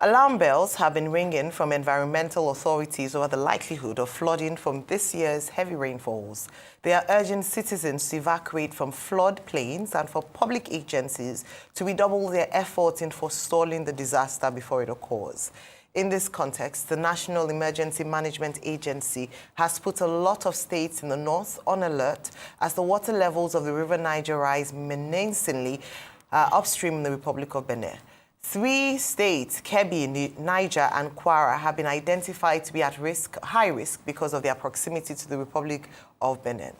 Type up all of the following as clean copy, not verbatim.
Alarm bells have been ringing from environmental authorities over the likelihood of flooding from this year's heavy rainfalls. They are urging citizens to evacuate from floodplains and for public agencies to redouble their efforts in forestalling the disaster before it occurs. In this context, the National Emergency Management Agency has put a lot of states in the north on alert as the water levels of the River Niger rise menacingly upstream in the Republic of Benin. 3 states, Kebbi, Niger, and Kwara, have been identified to be at high risk because of their proximity to the Republic of Benin.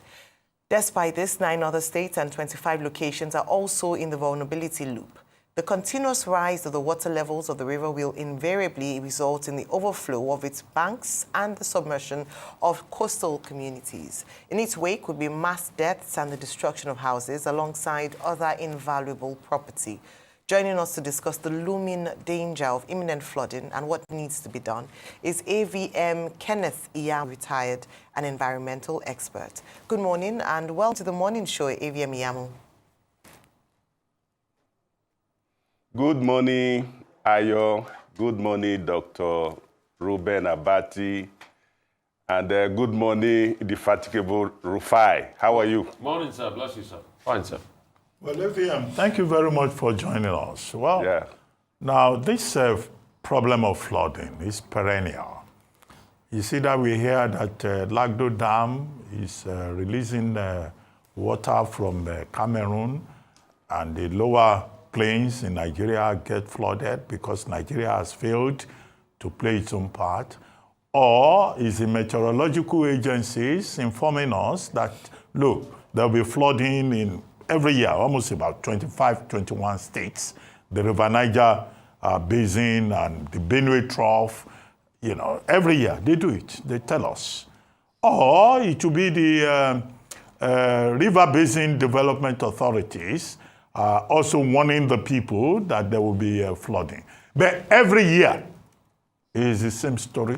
Despite this, 9 other states and 25 locations are also in the vulnerability loop. The continuous rise of the water levels of the river will invariably result in the overflow of its banks and the submersion of coastal communities. In its wake would be mass deaths and the destruction of houses alongside other invaluable property. Joining us to discuss the looming danger of imminent flooding and what needs to be done is AVM Kenneth Iyamu, retired and environmental expert. Good morning and welcome to the morning show, AVM Iyamu. Good morning, Ayo. Good morning, Dr. Ruben Abati. And good morning, indefatigable Rufai. How are you? Morning, sir. Bless you, sir. Fine, sir. Well, AVM, thank you very much for joining us. Well, Now this problem of flooding is perennial. You see that we hear that Lagdo Dam is releasing water from Cameroon, and the lower plains in Nigeria get flooded because Nigeria has failed to play its own part. Or is the meteorological agencies informing us that, look, there'll be flooding in every year, almost about 25, 21 states, the River Niger basin and the Benue Trough, you know, every year they do it, they tell us. Or it will be the River Basin Development Authorities also warning the people that there will be flooding. But every year is the same story,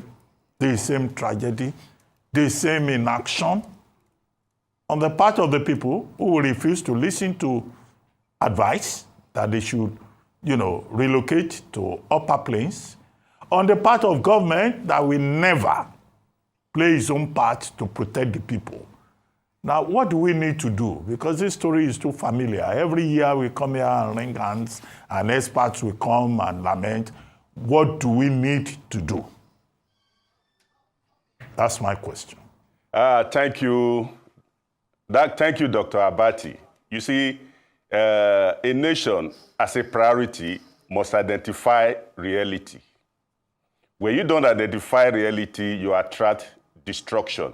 the same tragedy, the same inaction on the part of the people who will refuse to listen to advice that they should, you know, relocate to upper plains, on the part of government that will never play its own part to protect the people. Now, what do we need to do? Because this story is too familiar. Every year we come here and wring hands, and experts will come and lament. What do we need to do? That's my question. Thank you. Thank you, Dr. Abati. You see, a nation as a priority must identify reality. When you don't identify reality, you attract destruction.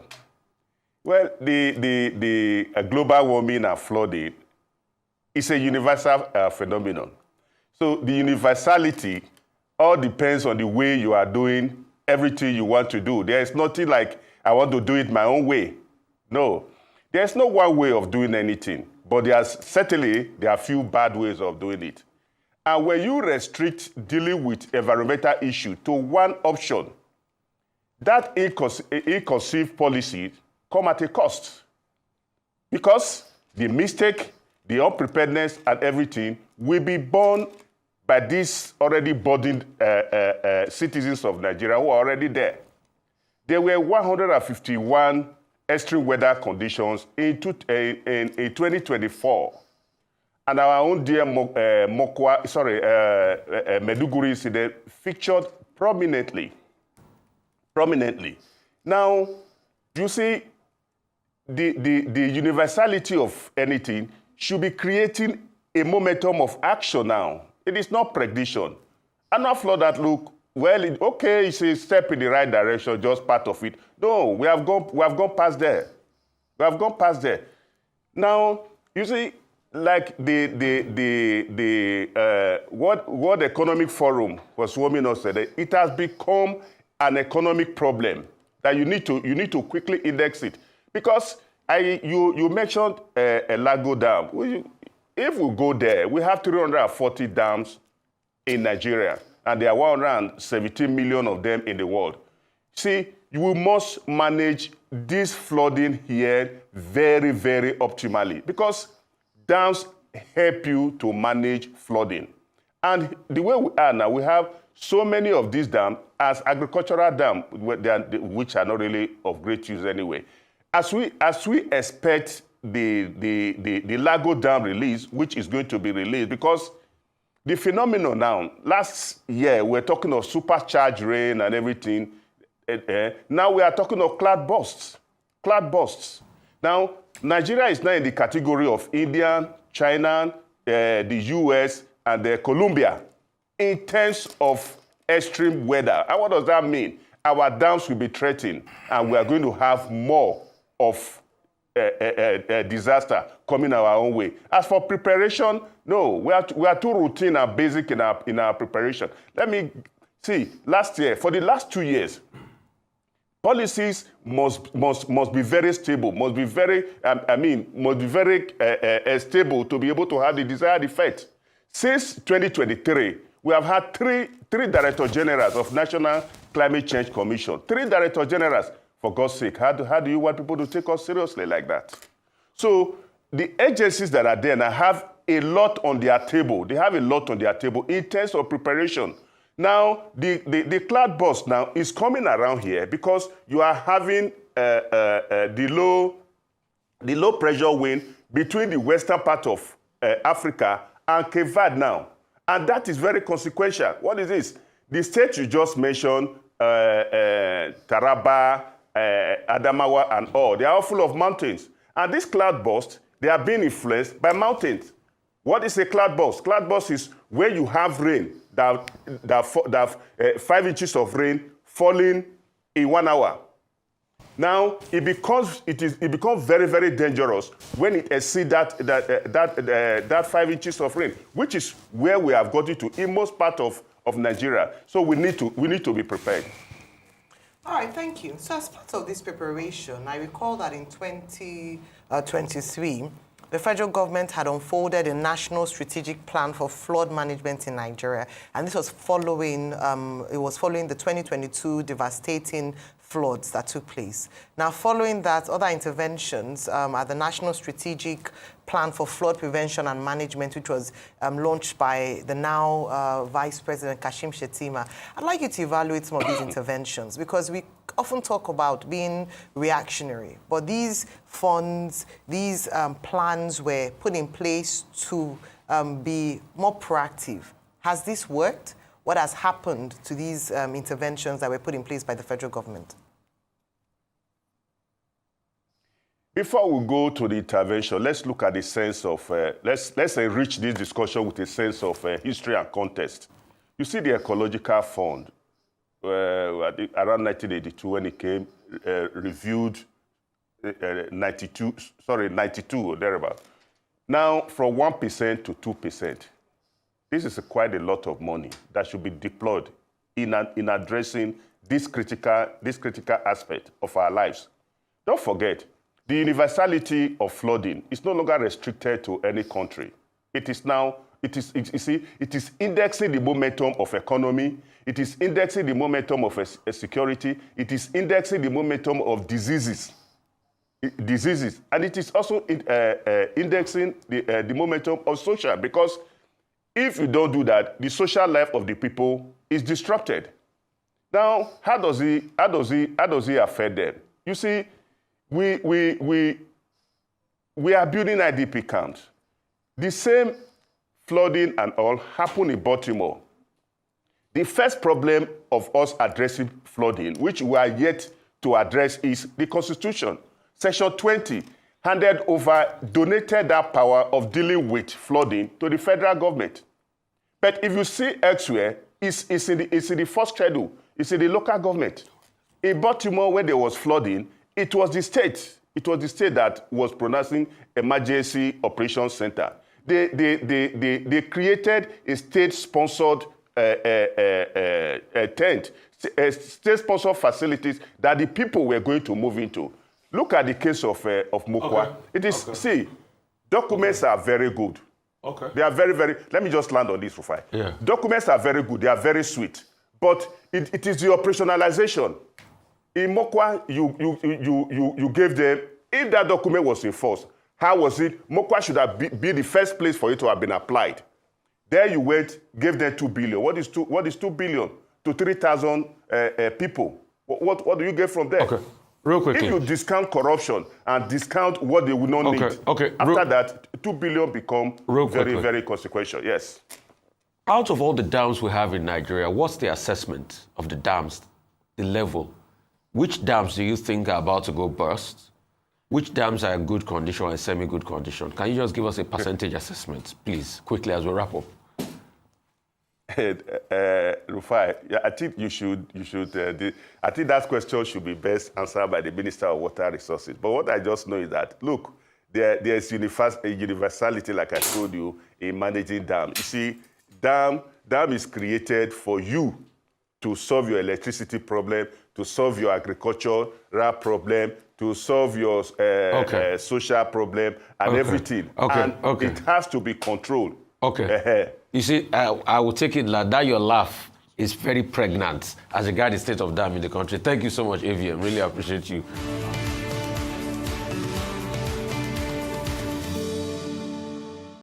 Well, the global warming and flooding is a universal phenomenon. So the universality all depends on the way you are doing everything you want to do. There is nothing like, I want to do it my own way. No. There's no one way of doing anything, but there are few bad ways of doing it. And when you restrict dealing with environmental issue to one option, that ill-conceived policy come at a cost. Because the mistake, the unpreparedness and everything will be borne by these already burdened citizens of Nigeria who are already there. There were 151 extreme weather conditions in 2024. And our own dear Meduguri incident featured prominently. Now, you see, the universality of anything should be creating a momentum of action now. It is not prediction. And not flood that look, well, it's a step in the right direction, just part of it. No, we have gone past there. We have gone past there. Now, you see, like World Economic Forum was warning us today, it has become an economic problem that you need to quickly index it. Because you mentioned Lago Dam. If we go there, we have 340 dams in Nigeria, and there are 117 million of them in the world. See, you must manage this flooding here very, very optimally, because dams help you to manage flooding. And the way we are now, we have so many of these dams as agricultural dams, which are not really of great use anyway. As we expect the Lago Dam release, which is going to be released, because the phenomenon now, last year we were talking of supercharged rain and everything. Now we are talking of cloud bursts. Cloud bursts. Now, Nigeria is now in the category of India, China, the US, and Colombia in terms of extreme weather. And what does that mean? Our dams will be threatened, and we are going to have more of disaster coming our own way. As for preparation, no, we are too routine and basic in our preparation. Let me see. Last year, for the last 2 years, policies must be very stable, must be very stable to be able to have the desired effect. Since 2023, we have had three Director Generals of National Climate Change Commission. 3 Director Generals. For God's sake, how do you want people to take us seriously like that? So the agencies that are there now have a lot on their table. They have a lot on their table in terms of preparation. Now, the cloud burst now is coming around here because you are having the low pressure wind between the western part of Africa and Cape Verde now. And that is very consequential. What is this? The state you just mentioned, Taraba, Adamawa, and all, they are all full of mountains. And this cloud burst, they are being influenced by mountains. What is a cloud burst? Cloud burst is where you have rain, 5 inches of rain falling in 1 hour. Now, it becomes very, very dangerous when it exceeds that 5 inches of rain, which is where we have gotten to in most part of Nigeria. So we need to be prepared. All right, thank you. So as part of this preparation, I recall that in 2023, the federal government had unfolded a national strategic plan for flood management in Nigeria, and this was following the 2022 devastating floods that took place. Now, following that, other interventions are the National Strategic Plan for Flood Prevention and Management, which was launched by the now Vice President Kashim Shettima. I'd like you to evaluate some of these interventions, because we often talk about being reactionary, but these funds, these plans were put in place to be more proactive. Has this worked? What has happened to these interventions that were put in place by the federal government? Before we go to the intervention, let's look at the sense of, let's enrich this discussion with a sense of history and context. You see the Ecological Fund, around 1982 when it came, reviewed 92 or thereabout. Now, from 1% to 2%. This is quite a lot of money that should be deployed in addressing this critical aspect of our lives. Don't forget, the universality of flooding is no longer restricted to any country. It is indexing the momentum of economy. It is indexing the momentum of security. It is indexing the momentum of diseases. And it is also indexing the momentum of social, because if you don't do that, the social life of the people is disrupted. Now, how does he affect them? You see, we are building IDP camps. The same flooding and all happened in Baltimore. The first problem of us addressing flooding, which we are yet to address, is the Constitution. Section 20 donated that power of dealing with flooding to the federal government. But if you see elsewhere, it's in the first schedule. It's in the local government. In Baltimore, when there was flooding, it was the state that was pronouncing emergency operations center. They created a state-sponsored tent, state-sponsored facilities that the people were going to move into. Look at the case of Mokwa. Okay. See, documents are very good. Okay. They are very, very, let me just land on this, Rufai. Yeah. Documents are very good. They are very sweet. But it is the operationalization. In Mokwa, you gave them, if that document was enforced, how was it? Mokwa should have been the first place for it to have been applied. There you went, gave them 2 billion. What is 2 billion to 3,000 people? What do you get from there? Okay, real quickly. If you discount corruption and discount what they will not need, after that, 2 billion become very, very consequential. Yes. Out of all the dams we have in Nigeria, what's the assessment of the dams, the level? Which dams do you think are about to go burst? Which dams are in good condition or in semi-good condition? Can you just give us a percentage assessment, please, quickly as we wrap up? Rufai, I think I think that question should be best answered by the Minister of Water Resources. But what I just know is that, look, there is universality, like I told you, in managing dam. You see, dam is created for you to solve your electricity problem, to solve your agricultural problem, to solve your social problem and everything. And it has to be controlled. Okay. You see, I will take it that your laugh is very pregnant as regards the state of dam in the country. Thank you so much, AVM. Really appreciate you.